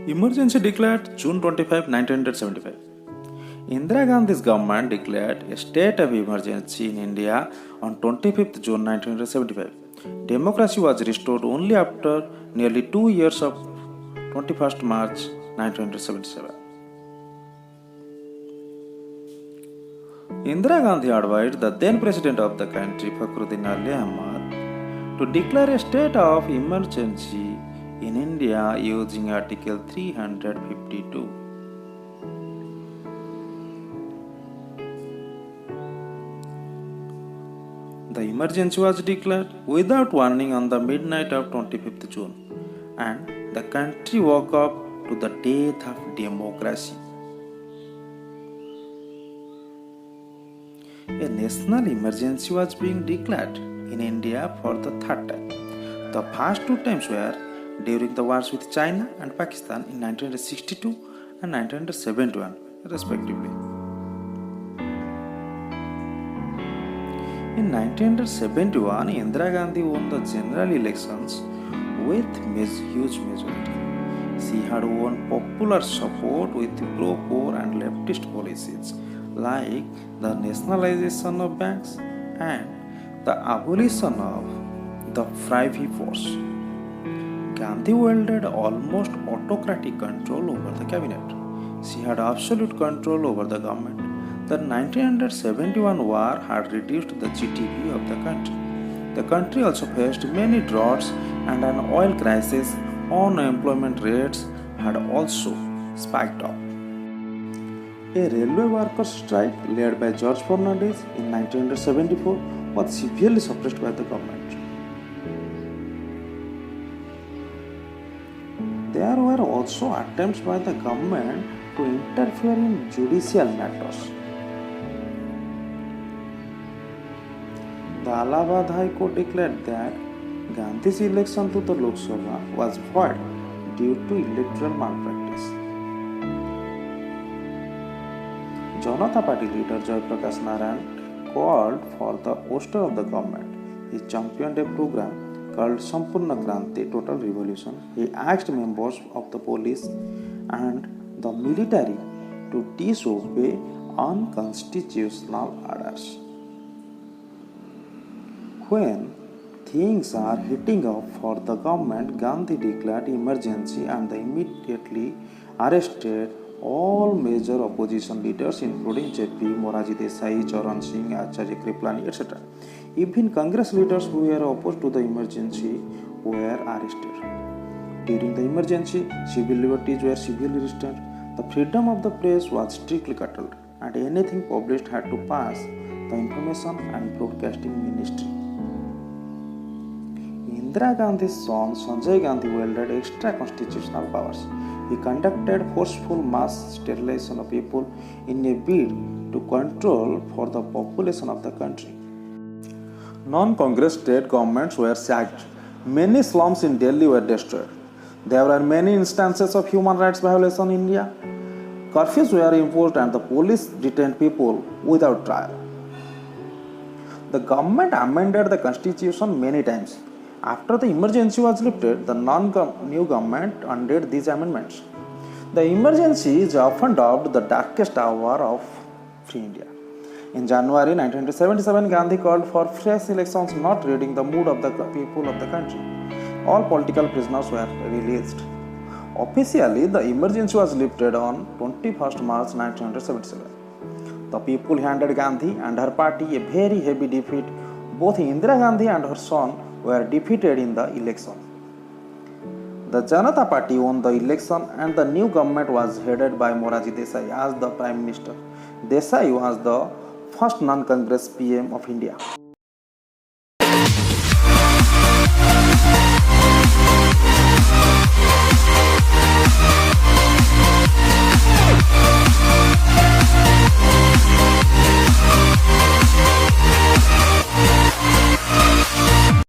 Emergency declared June 25, 1975. Indira Gandhi's government declared a state of emergency in India on 25th June 1975. Democracy was restored only after nearly 2 years of 21st March 1977. Indira Gandhi advised the then president of the country, Fakhruddin Ali Ahmad, to declare a state of emergency in India using Article 352. The emergency was declared without warning on the midnight of 25th June, and the country woke up to the death of democracy. A national emergency was being declared in India for the third time. The first two times were during the wars with China and Pakistan in 1962 and 1971, respectively. In 1971, Indira Gandhi won the general elections with huge majority. She had won popular support with pro-poor and leftist policies like the nationalization of banks and the abolition of the privy force. Gandhi wielded almost autocratic control over the cabinet. She had absolute control over the government. The 1971 war had reduced the GDP of the country. The country also faced many droughts and an oil crisis. Unemployment rates had also spiked up. A railway workers' strike led by George Fernandez in 1974 was severely suppressed by the government. There were also attempts by the government to interfere in judicial matters. The Allahabad High Court declared that Gandhi's election to the Lok Sabha was void due to electoral malpractice. Janata Party leader Jayaprakash Narayan called for the ouster of the government. He championed a program called Sampurna Kranti, Total Revolution. He asked members of the police and the military to disobey unconstitutional orders. When things are heating up for the government, Gandhi declared emergency and immediately arrested all major opposition leaders including J.P. Moraji Desai, Charan Singh, Acharya Kripalani, etc. Even Congress leaders who were opposed to the emergency were arrested. During the emergency, civil liberties were severely restrained. The freedom of the press was strictly curtailed, and anything published had to pass the Information and Broadcasting Ministry. Indira Gandhi's son Sanjay Gandhi wielded extra constitutional powers. He conducted forceful mass sterilization of people in a bid to control for the population of the country. Non-Congress state governments were sacked. Many slums in Delhi were destroyed. There were many instances of human rights violation in India. Curfews were imposed and the police detained people without trial. The government amended the constitution many times. After the emergency was lifted, the new government undid these amendments. The emergency is often dubbed the darkest hour of free India. In January 1977, Gandhi called for fresh elections, not reading the mood of the people of the country. All political prisoners were released. Officially, the emergency was lifted on 21st March 1977. The people handed Gandhi and her party a very heavy defeat. Both Indira Gandhi and her son were defeated in the election. The Janata Party won the election and the new government was headed by Moraji Desai as the Prime Minister. Desai was the first non-Congress PM of India.